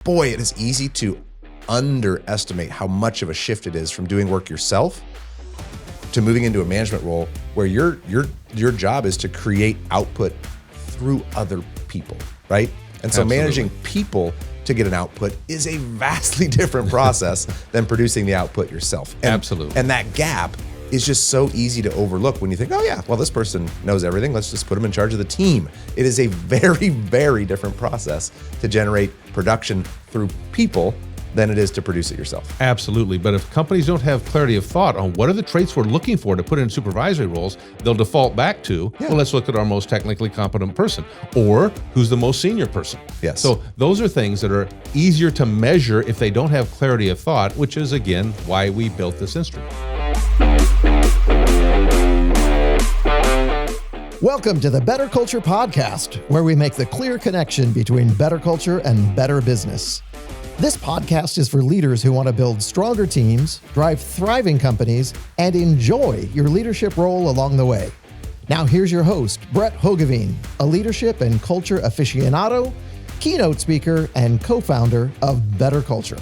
boy, it is easy to underestimate how much of a shift it is from doing work yourself to moving into a management role where your job is to create output through other people, right? And so managing people to get an output is a vastly different process than producing the output yourself. Absolutely. And that gap is just so easy to overlook when you think, oh yeah, well, this person knows everything. Let's just put them in charge of the team. It is a very, very different process to generate production through people than it is to produce it yourself. Absolutely. But if companies don't have clarity of thought on what are the traits we're looking for to put in supervisory roles, they'll default back to, well, let's look at our most technically competent person or who's the most senior person. Yes. So those are things that are easier to measure if they don't have clarity of thought, which is, again, why we built this instrument. Welcome to the BetterCulture podcast, where we make the clear connection between better culture and better business. This podcast is for leaders who want to build stronger teams, drive thriving companies, and enjoy your leadership role along the way. Now here's your host, Brett Hoogeveen, a leadership and culture aficionado, keynote speaker, and co-founder of BetterCulture.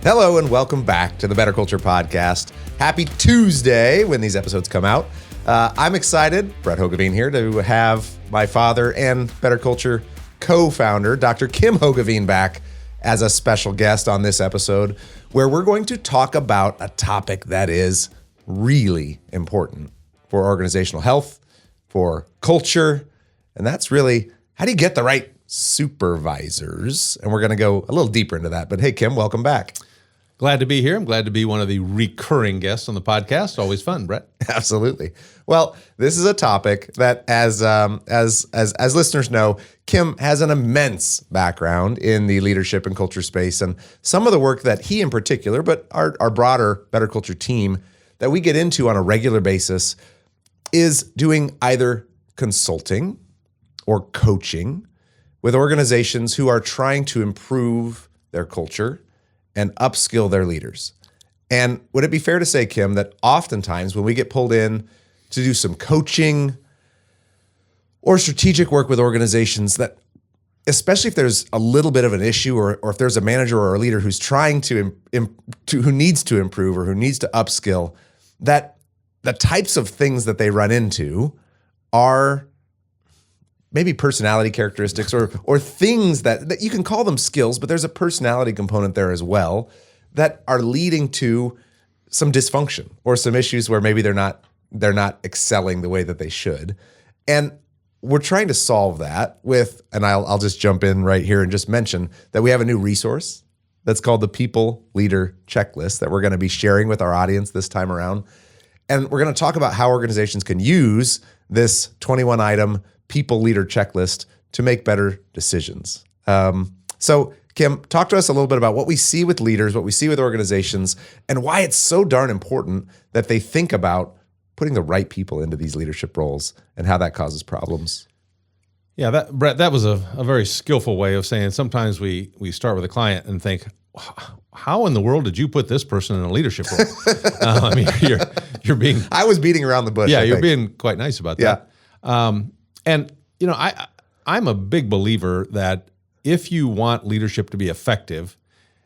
Hello and welcome back to the BetterCulture podcast. Happy Tuesday when these episodes come out. I'm excited, Brett Hoogeveen here, to have my father and BetterCulture co-founder, Dr. Kim Hoogeveen, back as a special guest on this episode, where we're going to talk about a topic that is really important for organizational health, for culture, and that's really, how do you get the right supervisors? And we're going to go a little deeper into that. But hey, Kim, welcome back. Glad to be here. I'm glad to be one of the recurring guests on the podcast. Always fun, Brett. Absolutely. Well, this is a topic that, as listeners know, Kim has an immense background in the leadership and culture space, and some of the work that he in particular, but our broader BetterCulture team that we get into on a regular basis is doing either consulting or coaching with organizations who are trying to improve their culture and upskill their leaders. And would it be fair to say, Kim, that oftentimes when we get pulled in to do some coaching or strategic work with organizations, that especially if there's a little bit of an issue or if there's a manager or a leader who's trying to who needs to improve or who needs to upskill, that the types of things that they run into are maybe personality characteristics or things that you can call them skills, but there's a personality component there as well that are leading to some dysfunction or some issues where maybe they're not excelling the way that they should. And we're trying to solve that with, and I'll just jump in right here and just mention that we have a new resource that's called the People Leader Checklist that we're going to be sharing with our audience this time around. And we're going to talk about how organizations can use this 21-item People Leader Checklist to make better decisions. So Kim, talk to us a little bit about what we see with leaders, what we see with organizations, and why it's so darn important that they think about putting the right people into these leadership roles and how that causes problems. Yeah, Brett, that was a very skillful way of saying sometimes we start with a client and think, how in the world did you put this person in a leadership role? I mean, you're being... I was beating around the bush. Yeah, you're being quite nice about that. Yeah. And, you know, I'm a big believer that if you want leadership to be effective,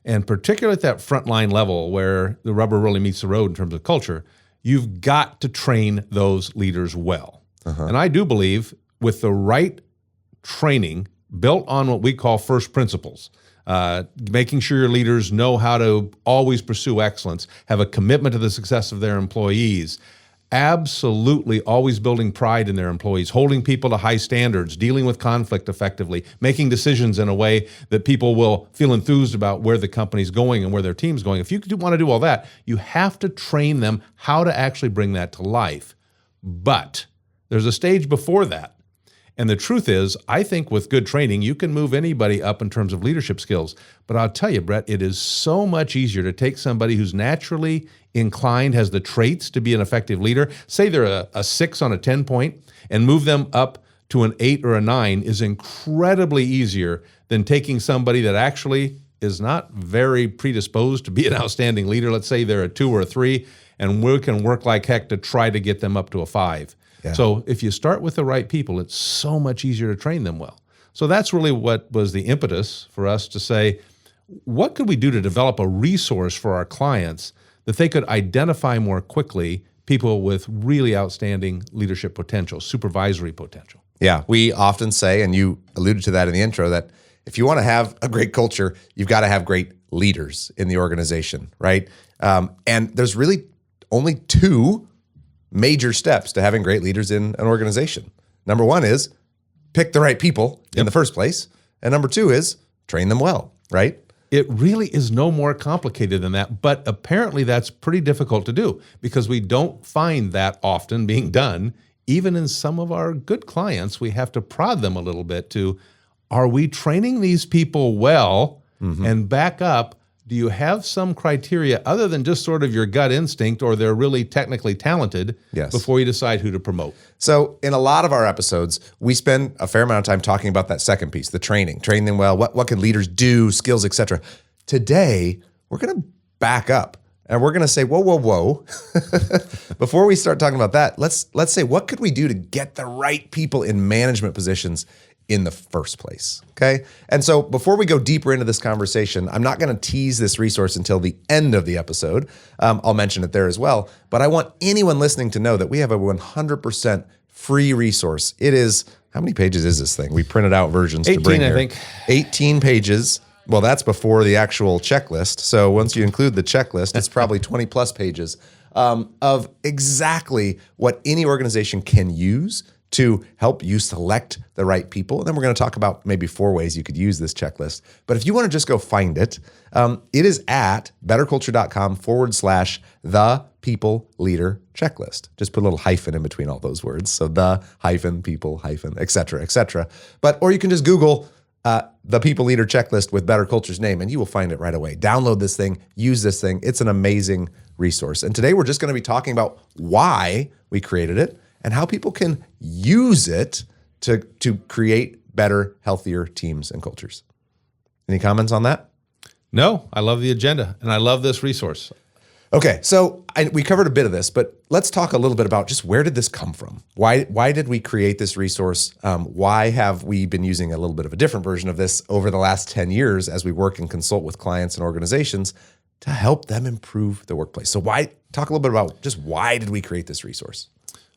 and particularly at that frontline level where the rubber really meets the road in terms of culture, you've got to train those leaders well. And I do believe with the right training built on what we call first principles, making sure your leaders know how to always pursue excellence, have a commitment to the success of their employees, absolutely always building pride in their employees, holding people to high standards, dealing with conflict effectively, making decisions in a way that people will feel enthused about where the company's going and where their team's going. If you want to do all that, you have to train them how to actually bring that to life. But there's a stage before that. And the truth is, I think with good training, you can move anybody up in terms of leadership skills. But I'll tell you, Brett, it is so much easier to take somebody who's naturally inclined, has the traits to be an effective leader, say they're a 6 on a 10-point, and move them up to an 8 or a 9 is incredibly easier than taking somebody that actually is not very predisposed to be an outstanding leader. Let's say they're a 2 or a 3, and we can work like heck to try to get them up to a 5. Yeah. So if you start with the right people, it's so much easier to train them well. So that's really what was the impetus for us to say, what could we do to develop a resource for our clients that they could identify more quickly people with really outstanding leadership potential, supervisory potential? Yeah, we often say, and you alluded to that in the intro, that if you want to have a great culture, you've got to have great leaders in the organization, right? And there's really only two major steps to having great leaders in an organization. Number one is pick the right people in the first place. And number two is train them well, right? It really is no more complicated than that, but apparently that's pretty difficult to do because we don't find that often being done. Even in some of our good clients, we have to prod them a little bit to, are we training these people well? And back up, do you have some criteria other than just sort of your gut instinct or they're really technically talented before you decide who to promote? So in a lot of our episodes, we spend a fair amount of time talking about that second piece, the training. Train them well, what can leaders do, skills, etc. Today, we're going to back up and we're going to say, whoa. Before we start talking about that, let's say, what could we do to get the right people in management positions in the first place, okay? And so before we go deeper into this conversation, I'm not going to tease this resource until the end of the episode. I'll mention it there as well, but I want anyone listening to know that we have a 100% free resource. It is, how many pages is this thing? We printed out versions 18, to bring here. I think. 18 pages. Well, that's before the actual checklist. So once you include the checklist, it's probably 20 plus pages of exactly what any organization can use to help you select the right people. And then we're going to talk about maybe 4 ways you could use this checklist. But if you want to just go find it, it is at betterculture.com/the people leader checklist. Just put a little hyphen in between all those words. So the hyphen people hyphen, et cetera, et cetera. Or you can just Google the people leader checklist with Better Culture's name and you will find it right away. Download this thing, use this thing. It's an amazing resource. And today we're just going to be talking about why we created it and how people can use it to create better, healthier teams and cultures. Any comments on that? No, I love the agenda and I love this resource. Okay, so we covered a bit of this, but let's talk a little bit about just where did this come from? Why did we create this resource? Why have we been using a little bit of a different version of this over the last 10 years as we work and consult with clients and organizations to help them improve the workplace? So talk a little bit about just why did we create this resource?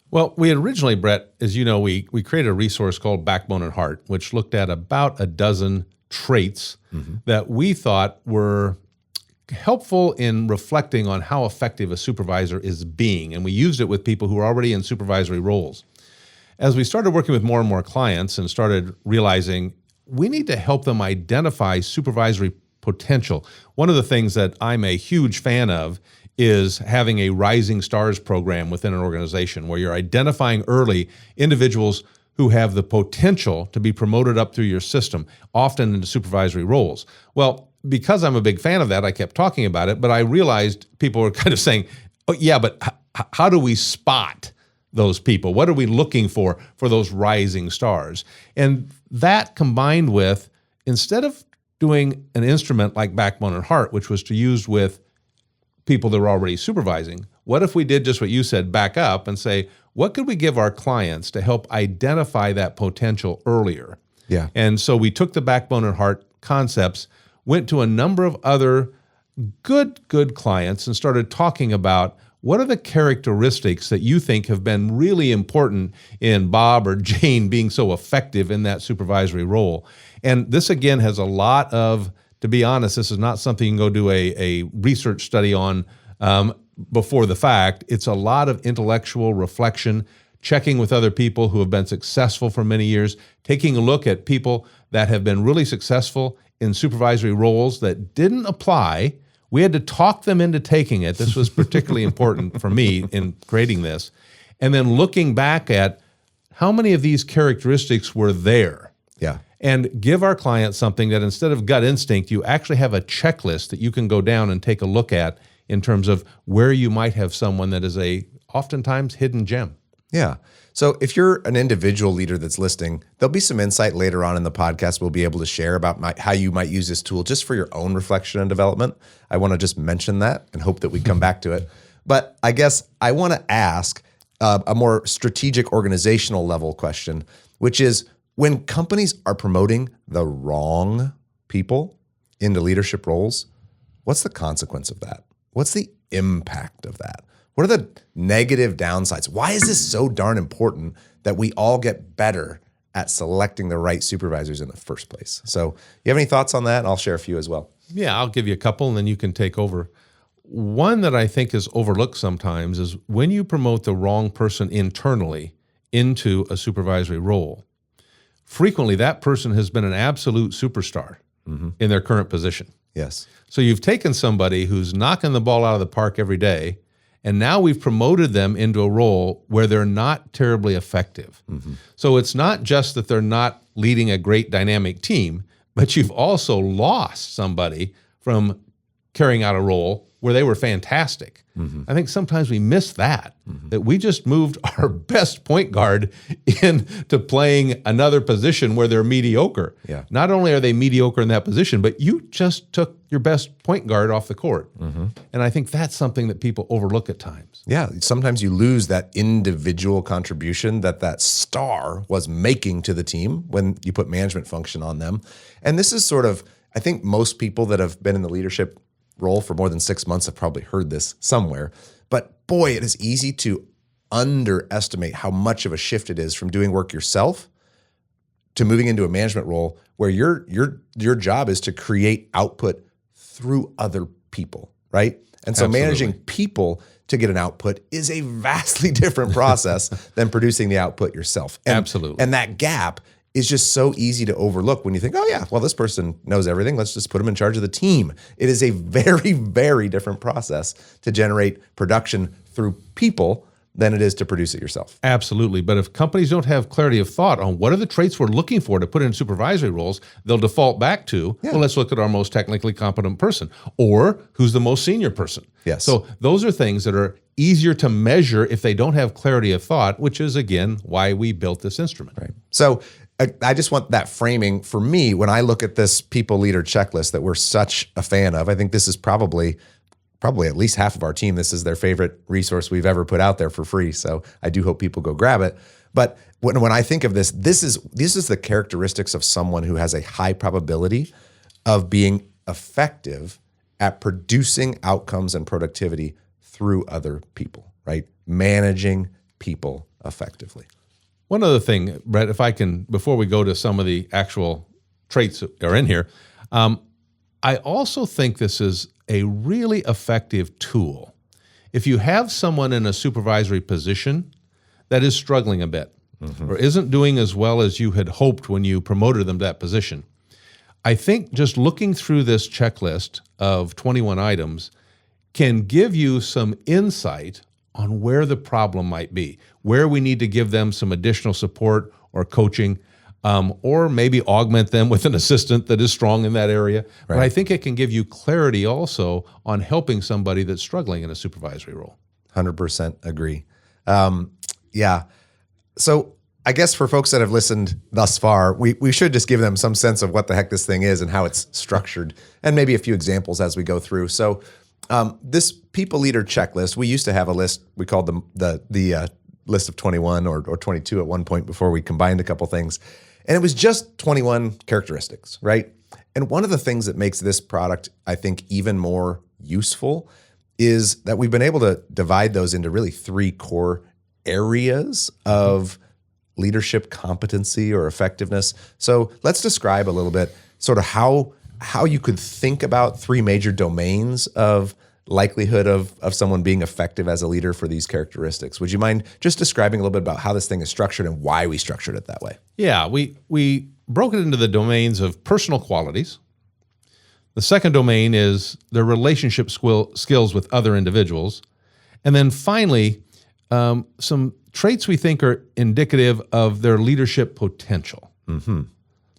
Well, we had originally, Brett, as you know, we created a resource called Backbone and Heart, which looked at about a dozen traits that we thought were helpful in reflecting on how effective a supervisor is being. And we used it with people who are already in supervisory roles. As we started working with more and more clients and started realizing we need to help them identify supervisory potential. One of the things that I'm a huge fan of is having a Rising Stars program within an organization where you're identifying early individuals who have the potential to be promoted up through your system, often into supervisory roles. Well, because I'm a big fan of that, I kept talking about it, but I realized people were kind of saying, oh, yeah, but how do we spot those people? What are we looking for those rising stars? And that combined with, instead of doing an instrument like Backbone and Heart, which was to use with people that were already supervising, what if we did just what you said, back up and say, what could we give our clients to help identify that potential earlier? Yeah. And so we took the Backbone and Heart concepts, went to a number of other good clients and started talking about what are the characteristics that you think have been really important in Bob or Jane being so effective in that supervisory role. And this, again, has a lot of, to be honest, this is not something you can go do a research study on before the fact. It's a lot of intellectual reflection, checking with other people who have been successful for many years, taking a look at people that have been really successful in supervisory roles that didn't apply. We had to talk them into taking it. This was particularly important for me in creating this. And then looking back at how many of these characteristics were there. Yeah. And give our clients something that instead of gut instinct, you actually have a checklist that you can go down and take a look at in terms of where you might have someone that is a oftentimes hidden gem. Yeah. So if you're an individual leader that's listening, there'll be some insight later on in the podcast we'll be able to share about how you might use this tool just for your own reflection and development. I want to just mention that and hope that we come back to it. But I guess I want to ask a more strategic organizational level question, which is, when companies are promoting the wrong people into leadership roles, what's the consequence of that? What's the impact of that? What are the negative downsides? Why is this so darn important that we all get better at selecting the right supervisors in the first place? So you have any thoughts on that? I'll share a few as well. Yeah, I'll give you a couple and then you can take over. One that I think is overlooked sometimes is when you promote the wrong person internally into a supervisory role, frequently that person has been an absolute superstar in their current position. Yes. So you've taken somebody who's knocking the ball out of the park every day, and now we've promoted them into a role where they're not terribly effective. So it's not just that they're not leading a great dynamic team, but you've also lost somebody from carrying out a role where they were fantastic. I think sometimes we miss that we just moved our best point guard into playing another position where they're mediocre. Yeah. Not only are they mediocre in that position, but you just took your best point guard off the court. And I think that's something that people overlook at times. Yeah, sometimes you lose that individual contribution that star was making to the team when you put management function on them. And this is sort of, I think most people that have been in the leadership role for more than 6 months have probably heard this somewhere. But boy, it is easy to underestimate how much of a shift it is from doing work yourself to moving into a management role where your job is to create output through other people, right? And so Absolutely. Managing people to get an output is a vastly different process than producing the output yourself. Absolutely. And that gap is just so easy to overlook when you think, oh yeah, well, this person knows everything. Let's just put them in charge of the team. It is a very, very different process to generate production through people than it is to produce it yourself. Absolutely. But if companies don't have clarity of thought on what are the traits we're looking for to put in supervisory roles, they'll default back to, well, let's look at our most technically competent person or who's the most senior person. Yes. So those are things that are easier to measure if they don't have clarity of thought, which is, again, why we built this instrument. Right. So I just want that framing for me when I look at this people leader checklist that we're such a fan of. I think this is probably at least half of our team. This is their favorite resource we've ever put out there for free. So I do hope people go grab it. But when I think of this is the characteristics of someone who has a high probability of being effective at producing outcomes and productivity through other people, right? Managing people effectively. One other thing, Brett, if I can, before we go to some of the actual traits that are in here, I also think this is a really effective tool. If you have someone in a supervisory position that is struggling a bit or isn't doing as well as you had hoped when you promoted them to that position, I think just looking through this checklist of 21 items can give you some insight on where the problem might be, where we need to give them some additional support or coaching, or maybe augment them with an assistant that is strong in that area. Right. But I think it can give you clarity also on helping somebody that's struggling in a supervisory role. 100% agree. Yeah. So I guess for folks that have listened thus far, we should just give them some sense of what the heck this thing is and how it's structured, and maybe a few examples as we go through. So this people leader checklist, we used to have a list we called the list of 21 or 22 at one point before we combined a couple things. And it was just 21 characteristics, right? And one of the things that makes this product, I think, even more useful is that we've been able to divide those into really 3 core areas of leadership competency or effectiveness. So let's describe a little bit sort of how you could think about 3 major domains of likelihood of someone being effective as a leader for these characteristics. Would you mind just describing a little bit about how this thing is structured and why we structured it that way? Yeah, we broke it into the domains of personal qualities. The second domain is their relationship skills with other individuals. And then finally, some traits we think are indicative of their leadership potential.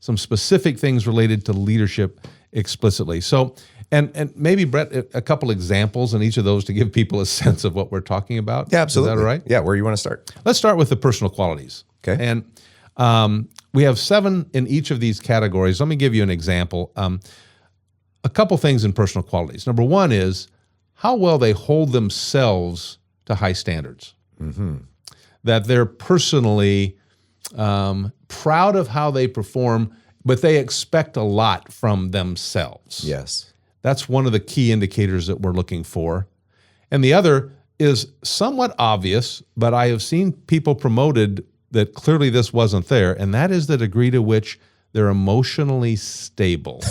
Some specific things related to leadership explicitly. So, and maybe, Brett, a couple examples in each of those to give people a sense of what we're talking about. Yeah, absolutely. Is that all right? Yeah, where you want to start? Let's start with the personal qualities. Okay. And we have 7 in each of these categories. Let me give you an example. A couple things in personal qualities. Number 1 is how well they hold themselves to high standards. That they're personally proud of how they perform, but they expect a lot from themselves. Yes. That's one of the key indicators that we're looking for. And the other is somewhat obvious, but I have seen people promoted that clearly this wasn't there, and that is the degree to which they're emotionally stable.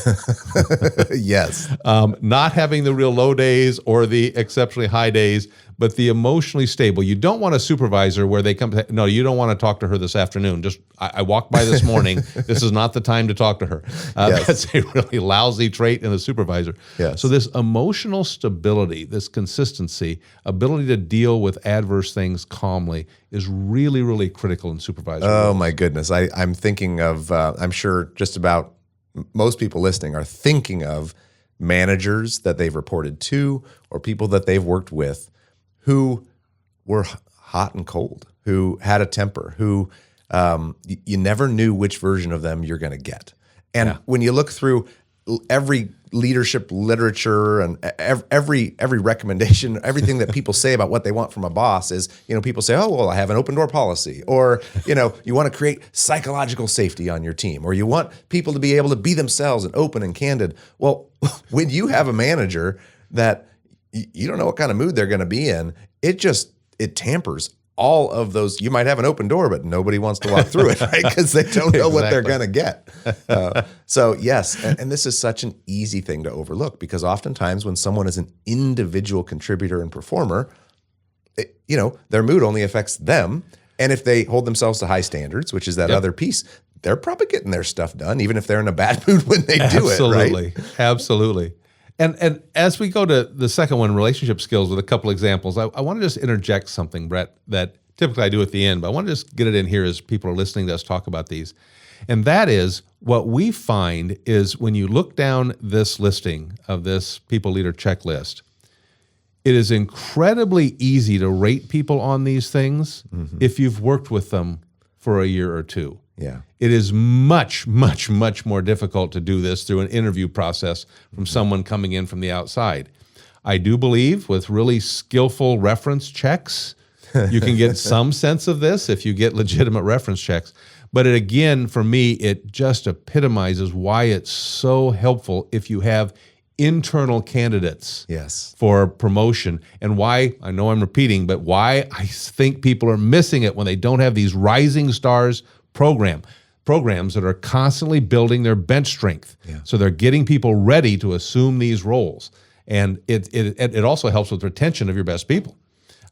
Yes. Not having the real low days or the exceptionally high days, but the emotionally stable. You don't want a supervisor where they come, no, you don't want to talk to her this afternoon. Just, I walked by this morning. This is not the time to talk to her. Yes. That's a really lousy trait in a supervisor. Yes. So this emotional stability, this consistency, ability to deal with adverse things calmly is really, really critical in supervisory Oh, roles. my goodness. I'm thinking of, I'm sure just about most people listening are thinking of managers that they've reported to or people that they've worked with who were hot and cold, who had a temper, who you never knew which version of them you're going to get. And when you look through every leadership literature and every recommendation, everything that people say about what they want from a boss is, people say, oh, well, I have an open door policy, or, you want to create psychological safety on your team, or you want people to be able to be themselves and open and candid. Well, when you have a manager that you don't know what kind of mood they're going to be in, it tampers all of those. You might have an open door, but nobody wants to walk through it, right? Because they don't know what they're going to get. So yes, and this is such an easy thing to overlook, because oftentimes when someone is an individual contributor and performer, their mood only affects them. And if they hold themselves to high standards, which is that other piece, they're probably getting their stuff done, even if they're in a bad mood when they do it, right? Absolutely. And as we go to the second one, relationship skills, with a couple examples, I want to just interject something, Brett, that typically I do at the end, but I want to just get it in here as people are listening to us talk about these. And that is, what we find is when you look down this listing of this people leader checklist, it is incredibly easy to rate people on these things if you've worked with them for a year or two. Yeah. It is much, much, much more difficult to do this through an interview process from someone coming in from the outside. I do believe with really skillful reference checks, you can get some sense of this if you get legitimate reference checks. But again, for me, it just epitomizes why it's so helpful if you have internal candidates for promotion, and why, I know I'm repeating, but why I think people are missing it when they don't have these rising stars programs that are constantly building their bench strength. So they're getting people ready to assume these roles. And it also helps with retention of your best people.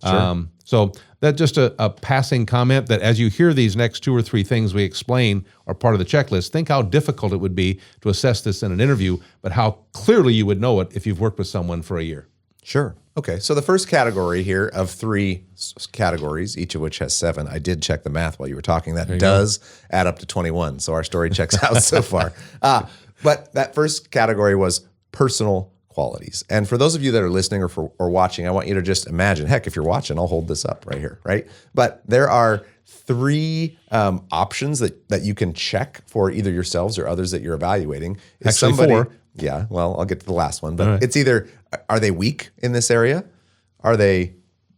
Sure. So that's just a passing comment, that as you hear these next two or three things we explain are part of the checklist, think how difficult it would be to assess this in an interview, but how clearly you would know it if you've worked with someone for a year. Sure. Okay. So the first category here of 3 categories, each of which has 7. I did check the math while you were talking. That does add up to 21. So our story checks out so far. But that first category was personal qualities. And for those of you that are listening or watching, I want you to just imagine, heck, if you're watching, I'll hold this up right here, right? But there are 3 options that you can check for either yourselves or others that you're evaluating. Is Actually, 4. Yeah, well, I'll get to the last one, but it's either, are they weak in this area? Are they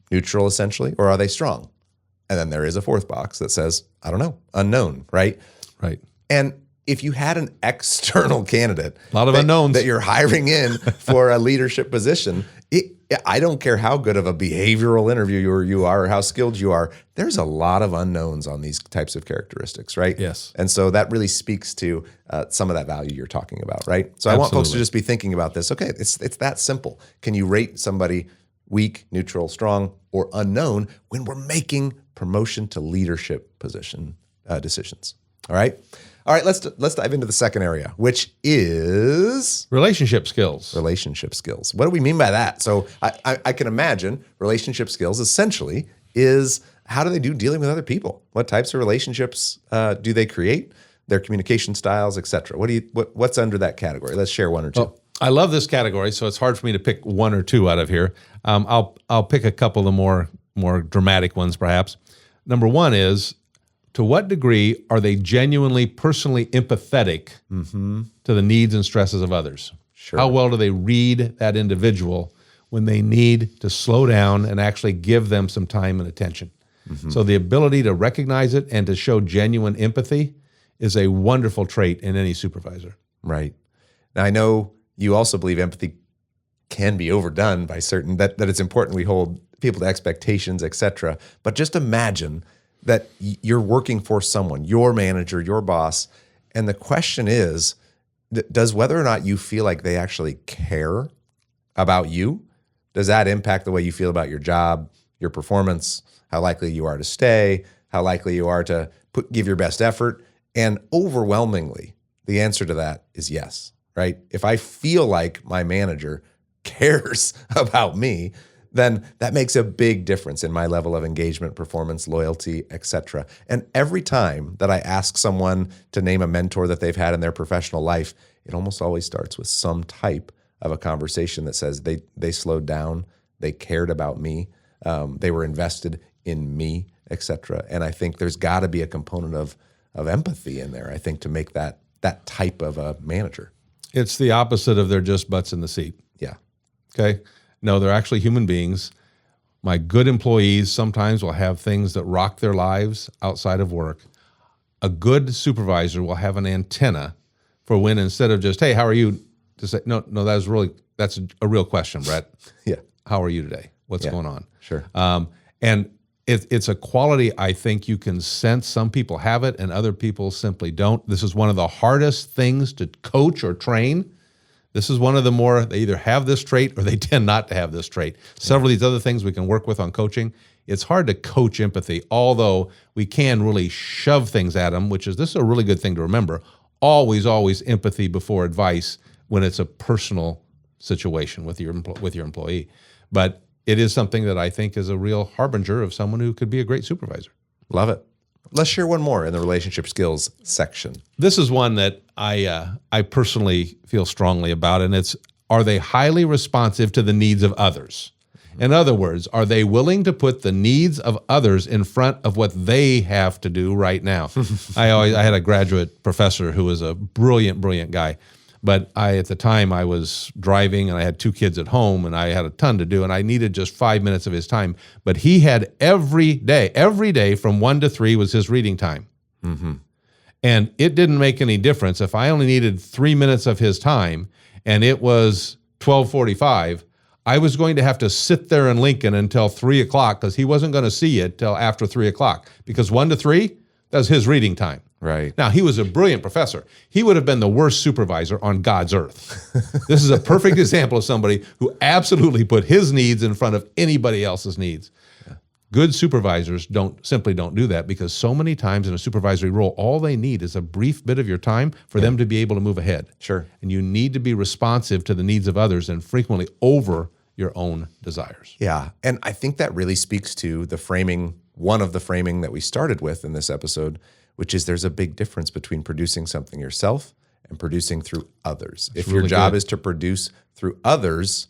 neutral, essentially? Or are they strong? And then there is a 4th box that says, I don't know, unknown, right? Right. And if you had an external candidate, a lot of unknowns that you're hiring in for a leadership position, I don't care how good of a behavioral interviewer you are or how skilled you are, there's a lot of unknowns on these types of characteristics, right? Yes. And so that really speaks to some of that value you're talking about, right? So I want folks to just be thinking about this. Okay, it's that simple. Can you rate somebody weak, neutral, strong, or unknown when we're making promotion to leadership position decisions? All right, let's dive into the second area, which is relationship skills. Relationship skills. What do we mean by that? So I can imagine relationship skills essentially is, how do they do dealing with other people? What types of relationships do they create? Their communication styles, et cetera. What's under that category? Let's share 1 or 2. Well, I love this category, so it's hard for me to pick 1 or 2 out of here. I'll pick a couple of the more dramatic ones, perhaps. Number 1 is, to what degree are they genuinely, personally empathetic to the needs and stresses of others? Sure. How well do they read that individual when they need to slow down and actually give them some time and attention? So the ability to recognize it and to show genuine empathy is a wonderful trait in any supervisor. Right. Now, I know you also believe empathy can be overdone by certain, that it's important we hold people to expectations, et cetera. But just imagine that you're working for someone, your manager, your boss, and the question is, does whether or not you feel like they actually care about you, does that impact the way you feel about your job, your performance, how likely you are to stay, how likely you are to give your best effort? And overwhelmingly, the answer to that is yes, right? If I feel like my manager cares about me, then that makes a big difference in my level of engagement, performance, loyalty, etc. And every time that I ask someone to name a mentor that they've had in their professional life, it almost always starts with some type of a conversation that says they slowed down, they cared about me, they were invested in me, etc. And I think there's got to be a component of empathy in there, I think, to make that type of a manager. It's the opposite of they're just butts in the seat. Yeah. Okay. No, they're actually human beings. My good employees sometimes will have things that rock their lives outside of work. A good supervisor will have an antenna for when, instead of just, hey, how are you? To say, no, that's a real question, Brett. Yeah. How are you today? What's going on? Sure. And it's a quality I think you can sense. Some people have it and other people simply don't. This is one of the hardest things to coach or train. This is one of the more, they either have this trait or they tend not to have this trait. Several of these other things we can work with on coaching. It's hard to coach empathy, although we can really shove things at them, this is a really good thing to remember. Always empathy before advice when it's a personal situation with your employee. But it is something that I think is a real harbinger of someone who could be a great supervisor. Love it. Let's share one more in the relationship skills section. This is one that I personally feel strongly about, and it's, are they highly responsive to the needs of others? In other words, are they willing to put the needs of others in front of what they have to do right now? I had a graduate professor who was a brilliant guy. But at the time I was driving and I had 2 kids at home and I had a ton to do and I needed just 5 minutes of his time. But he had every day from 1 to 3 was his reading time. Mm-hmm. And it didn't make any difference. If I only needed 3 minutes of his time and it was 12:45, I was going to have to sit there in Lincoln until 3 o'clock because he wasn't going to see it till after 3 o'clock, because 1 to 3, that's his reading time. Right. Now, he was a brilliant professor. He would have been the worst supervisor on God's earth. This is a perfect example of somebody who absolutely put his needs in front of anybody else's needs. Yeah. Good supervisors don't do that, because so many times in a supervisory role, all they need is a brief bit of your time for them to be able to move ahead. Sure. And you need to be responsive to the needs of others and frequently over your own desires. Yeah. And I think that really speaks to one of the framing that we started with in this episode, which is there's a big difference between producing something yourself and producing through others. If your job is to produce through others,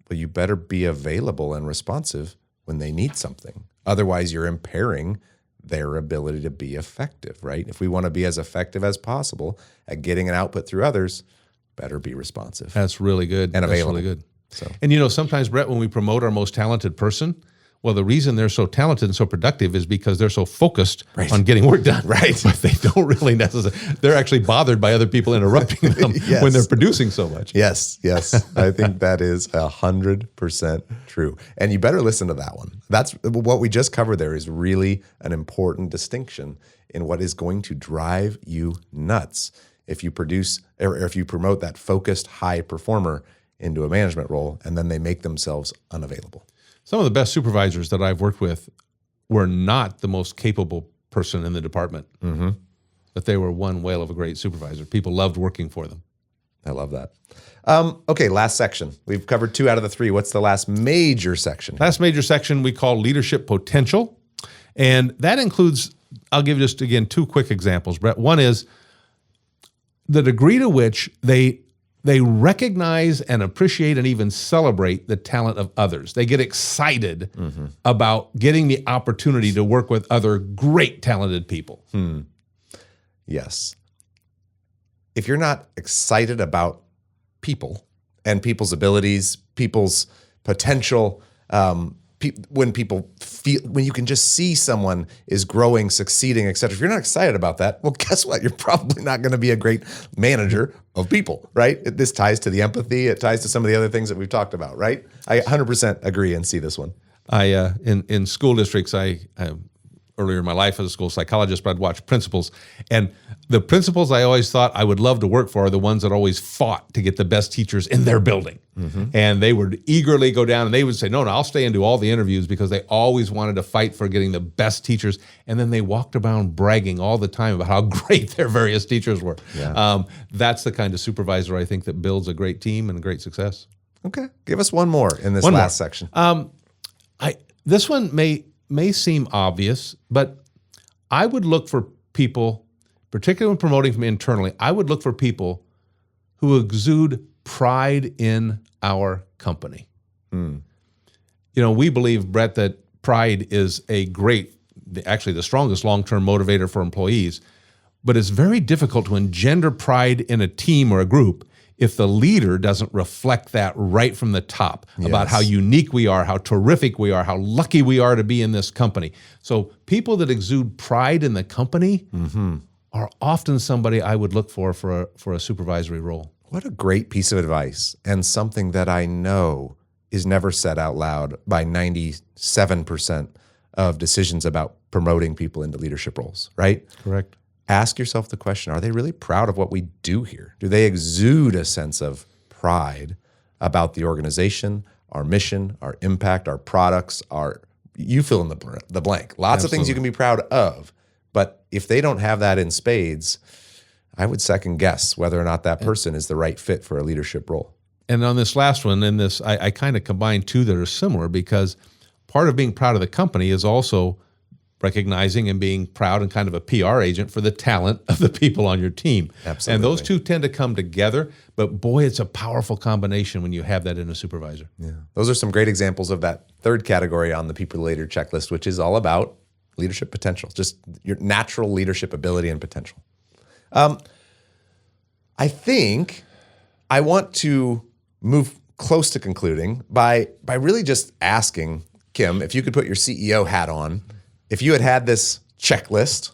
well, you better be available and responsive when they need something. Otherwise, you're impairing their ability to be effective, right? If we want to be as effective as possible at getting an output through others, better be responsive. That's really good. And available. That's really good. So. And sometimes, Brett, when we promote our most talented person, well, the reason they're so talented and so productive is because they're so focused on getting work done. Right. But they don't really necessarily, they're actually bothered by other people interrupting them when they're producing so much. Yes. I think that is 100% true. And you better listen to that one. That's what we just covered there is really an important distinction in what is going to drive you nuts if you produce or if you promote that focused high performer into a management role and then they make themselves unavailable. Some of the best supervisors that I've worked with were not the most capable person in the department, but they were one whale of a great supervisor. People loved working for them. I love that. Okay, last section. We've covered 2 out of the 3. What's the last major section? Last major section we call leadership potential, and that includes, I'll give just, again, 2 quick examples, Brett. One is the degree to which they recognize and appreciate and even celebrate the talent of others. They get excited about getting the opportunity to work with other great talented people. Yes. If you're not excited about people and people's abilities, people's potential, when people feel, when you can just see someone is growing, succeeding, et cetera. If you're not excited about that, well, guess what? You're probably not going to be a great manager of people, right? This ties to the empathy. It ties to some of the other things that we've talked about, right? I 100% agree and see this one. In school districts, earlier in my life as a school psychologist, but I'd watch principals. And the principals I always thought I would love to work for are the ones that always fought to get the best teachers in their building. Mm-hmm. And they would eagerly go down and they would say, no, I'll stay and do all the interviews, because they always wanted to fight for getting the best teachers. And then they walked around bragging all the time about how great their various teachers were. Yeah. That's the kind of supervisor I think that builds a great team and great success. Okay. Give us one more in this last section. This one may seem obvious, but I would look for people, particularly when promoting from internally, I would look for people who exude pride in our company. You know, we believe, Brett, that pride is actually the strongest long-term motivator for employees, but it's very difficult to engender pride in a team or a group if the leader doesn't reflect that right from the top about how unique we are, how terrific we are, how lucky we are to be in this company. So people that exude pride in the company are often somebody I would look for a supervisory role. What a great piece of advice, and something that I know is never said out loud by 97% of decisions about promoting people into leadership roles, right? Correct. Ask yourself the question, are they really proud of what we do here? Do they exude a sense of pride about the organization, our mission, our impact, our products, you fill in the blank. Lots of things you can be proud of. But if they don't have that in spades, I would second guess whether or not that person is the right fit for a leadership role. And on this last one, I kind of combine two that are similar, because part of being proud of the company is also recognizing and being proud and kind of a PR agent for the talent of the people on your team. Absolutely. And those two tend to come together, but boy, it's a powerful combination when you have that in a supervisor. Yeah. Those are some great examples of that third category on the people leader checklist, which is all about leadership potential, just your natural leadership ability and potential. I think I want to move close to concluding by really just asking, Kim, if you could put your CEO hat on, if you had this checklist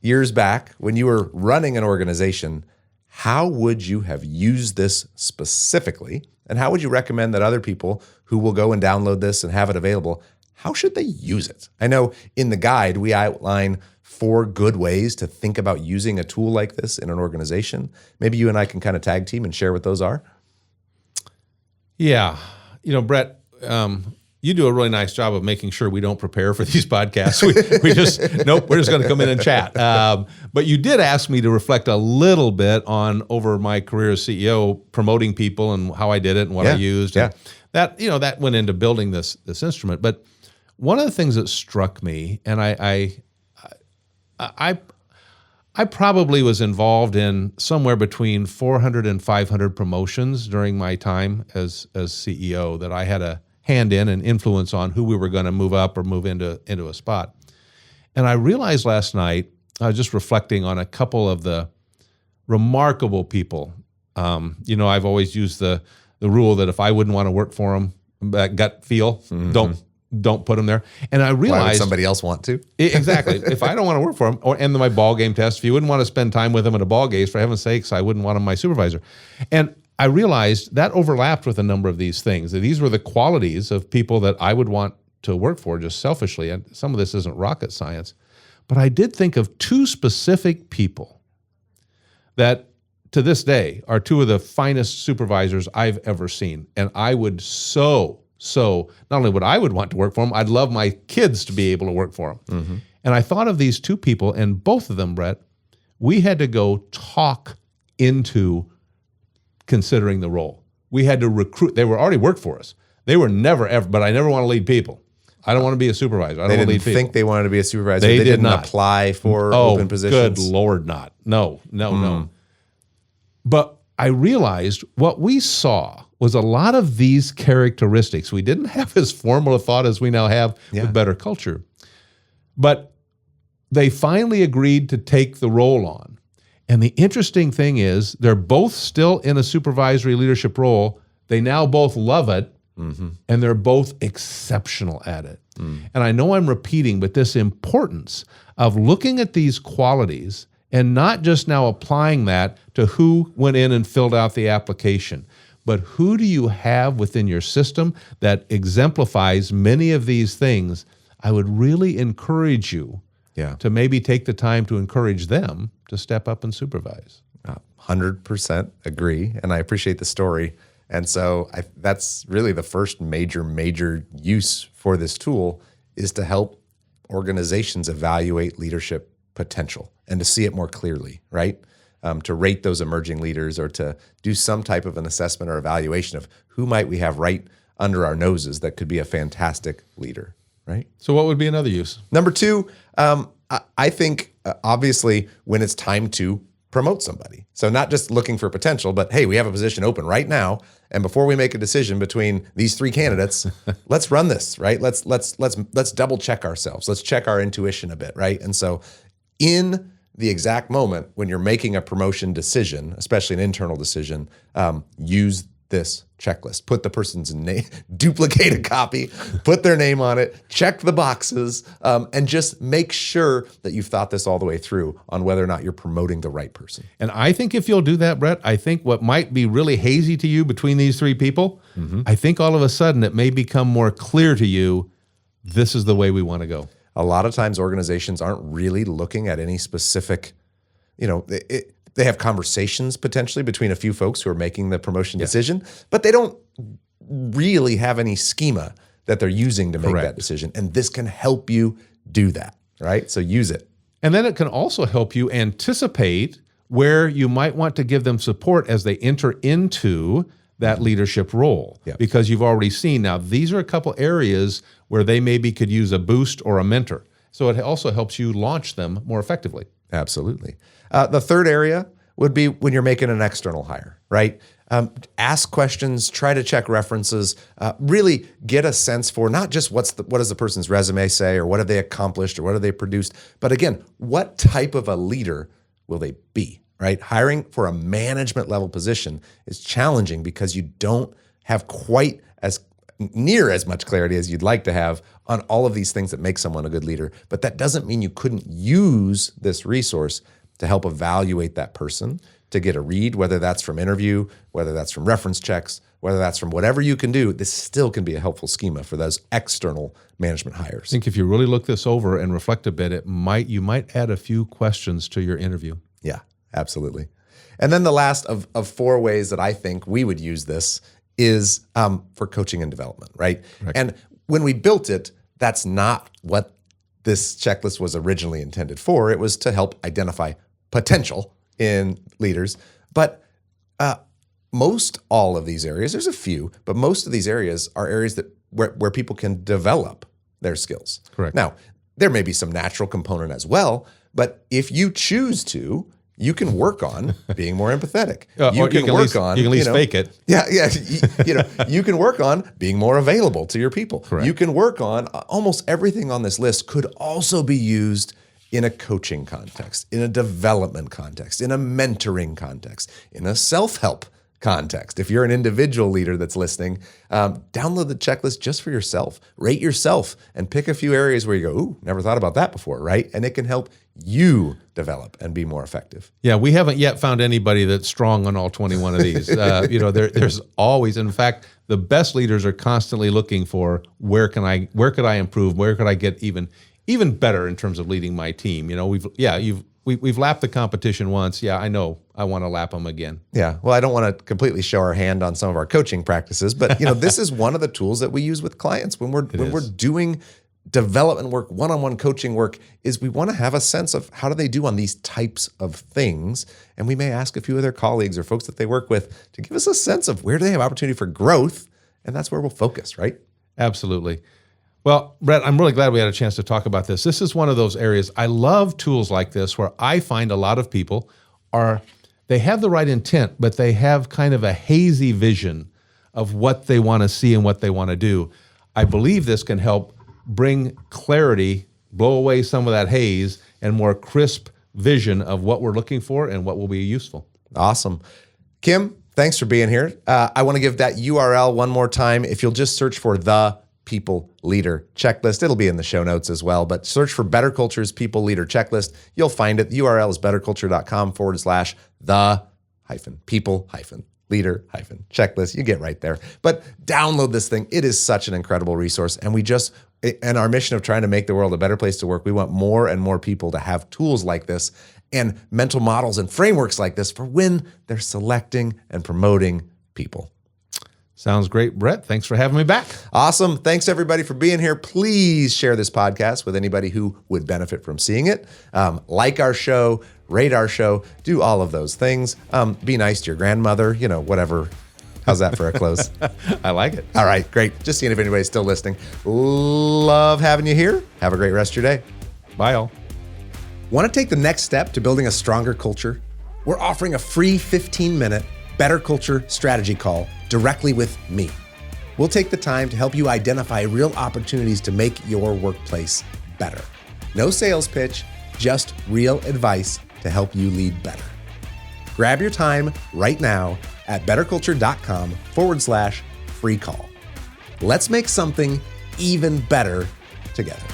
years back when you were running an organization, how would you have used this specifically? And how would you recommend that other people who will go and download this and have it available, how should they use it? I know in the guide, we outline 4 good ways to think about using a tool like this in an organization. Maybe you and I can kind of tag team and share what those are. Yeah. You know, Brett, you do a really nice job of making sure we don't prepare for these podcasts. We just, nope, we're just going to come in and chat. But you did ask me to reflect a little bit on, over my career as CEO, promoting people and how I did it and what I used. Yeah. And that went into building this instrument. But one of the things that struck me, and I probably was involved in somewhere between 400 and 500 promotions during my time as CEO that I had a hand in and influence on who we were going to move up or move into a spot. And I realized last night, I was just reflecting on a couple of the remarkable people. I've always used the rule that if I wouldn't want to work for them, that gut feel, don't put them there. And I realized, why would somebody else want to? Exactly. If I don't want to work for them, and my ball game test, if you wouldn't want to spend time with them at a ball game, for heaven's sakes, I wouldn't want them my supervisor. And I realized that overlapped with a number of these things. That these were the qualities of people that I would want to work for, just selfishly. And some of this isn't rocket science. But I did think of 2 specific people that to this day are 2 of the finest supervisors I've ever seen. And I would so not only would I want to work for them, I'd love my kids to be able to work for them. Mm-hmm. And I thought of these 2 people, and both of them, Brett, we had to go talk into considering the role. We had to recruit. They were already worked for us. They were never, ever, but I never want to lead people. I don't want to be a supervisor. I don't want to lead people. They didn't think they wanted to be a supervisor. They didn't not apply for open positions. Good Lord, not. No. But I realized what we saw was a lot of these characteristics. We didn't have as formal a thought as we now have with BetterCulture. But they finally agreed to take the role on. And the interesting thing is they're both still in a supervisory leadership role. They now both love it. And they're both exceptional at it. And I know I'm repeating, but this importance of looking at these qualities and not just now applying that to who went in and filled out the application, but who do you have within your system that exemplifies many of these things? I would really encourage you to maybe take the time to encourage them to step up and supervise. 100% agree, and I appreciate the story. And so that's really the first major use for this tool is to help organizations evaluate leadership potential and to see it more clearly, right? To rate those emerging leaders or to do some type of an assessment or evaluation of who might we have right under our noses that could be a fantastic leader, right? So what would be another use? Number two, I think obviously when it's time to promote somebody. So not just looking for potential, but hey, we have a position open right now, and before we make a decision between these three candidates, let's run this, right? Let's double check ourselves. Let's check our intuition a bit, right? And so in the exact moment when you're making a promotion decision, especially an internal decision, use this checklist. Put the person's name, duplicate a copy, put their name on it, check the boxes, and just make sure that you've thought this all the way through on whether or not you're promoting the right person. And I think if you'll do that, Brett, I think what might be really hazy to you between these three people, I think all of a sudden it may become more clear to you, this is the way we want to go. A lot of times organizations aren't really looking at any specific, they have conversations potentially between a few folks who are making the promotion decision, but they don't really have any schema that they're using to make that decision. And this can help you do that, right? So use it. And then it can also help you anticipate where you might want to give them support as they enter into that leadership role. Because you've already seen now, these are a couple areas where they maybe could use a boost or a mentor. So it also helps you launch them more effectively. Absolutely. The third area would be when you're making an external hire, right? Ask questions, try to check references, really get a sense for not just what does the person's resume say or what have they accomplished or what have they produced, but again, what type of a leader will they be, right? Hiring for a management level position is challenging because you don't have quite near as much clarity as you'd like to have on all of these things that make someone a good leader. But that doesn't mean you couldn't use this resource to help evaluate that person, to get a read, whether that's from interview, whether that's from reference checks, whether that's from whatever you can do. This still can be a helpful schema for those external management hires. I think if you really look this over and reflect a bit, you might add a few questions to your interview. Yeah, absolutely. And then the last of four ways that I think we would use this is for coaching and development, right? And when we built it, that's not what this checklist was originally intended for. It was to help identify potential in leaders. But most all of these areas, there's a few, but most of these areas are areas that where people can develop their skills. Correct. Now, there may be some natural component as well, but if you choose to, you can work on being more empathetic. You can at least fake it. Yeah. You can work on being more available to your people. Correct. You can work on almost everything on this list could also be used in a coaching context, in a development context, in a mentoring context, in a self-help context. If you're an individual leader that's listening, download the checklist just for yourself. Rate yourself and pick a few areas where you go, ooh, never thought about that before, right? And it can help you develop and be more effective. Yeah, we haven't yet found anybody that's strong on all 21 of these. There's always, in fact, the best leaders are constantly looking for where could I improve? Where could I get even better in terms of leading my team? We've lapped the competition once. Yeah, I know. I want to lap them again. Yeah. Well, I don't want to completely show our hand on some of our coaching practices, but this is one of the tools that we use with clients when we're doing development work, one-on-one coaching work, is we want to have a sense of how do they do on these types of things. And we may ask a few of their colleagues or folks that they work with to give us a sense of where do they have opportunity for growth. And that's where we'll focus, right? Absolutely. Well, Brett, I'm really glad we had a chance to talk about this. This is one of those areas. I love tools like this where I find a lot of people they have the right intent, but they have kind of a hazy vision of what they want to see and what they want to do. I believe this can help bring clarity, blow away some of that haze, and more crisp vision of what we're looking for and what will be useful. Awesome. Kim, thanks for being here. I want to give that URL one more time. If you'll just search for the People Leader Checklist, it'll be in the show notes as well, but search for Better Culture's People Leader Checklist. You'll find it. The URL is betterculture.com/the-people-leader-checklist. You get right there. But download this thing. It is such an incredible resource. And and our mission of trying to make the world a better place to work, we want more and more people to have tools like this and mental models and frameworks like this for when they're selecting and promoting people. Sounds great, Brett. Thanks for having me back. Awesome. Thanks, everybody, for being here. Please share this podcast with anybody who would benefit from seeing it. Like our show, rate our show, do all of those things. Be nice to your grandmother, whatever. How's that for a close? I like it. All right, great. Just seeing if anybody's still listening. Love having you here. Have a great rest of your day. Bye, all. Want to take the next step to building a stronger culture? We're offering a free 15-minute Better Culture strategy call directly with me. We'll take the time to help you identify real opportunities to make your workplace better. No sales pitch, just real advice to help you lead better. Grab your time right now at betterculture.com/free call. Let's make something even better together.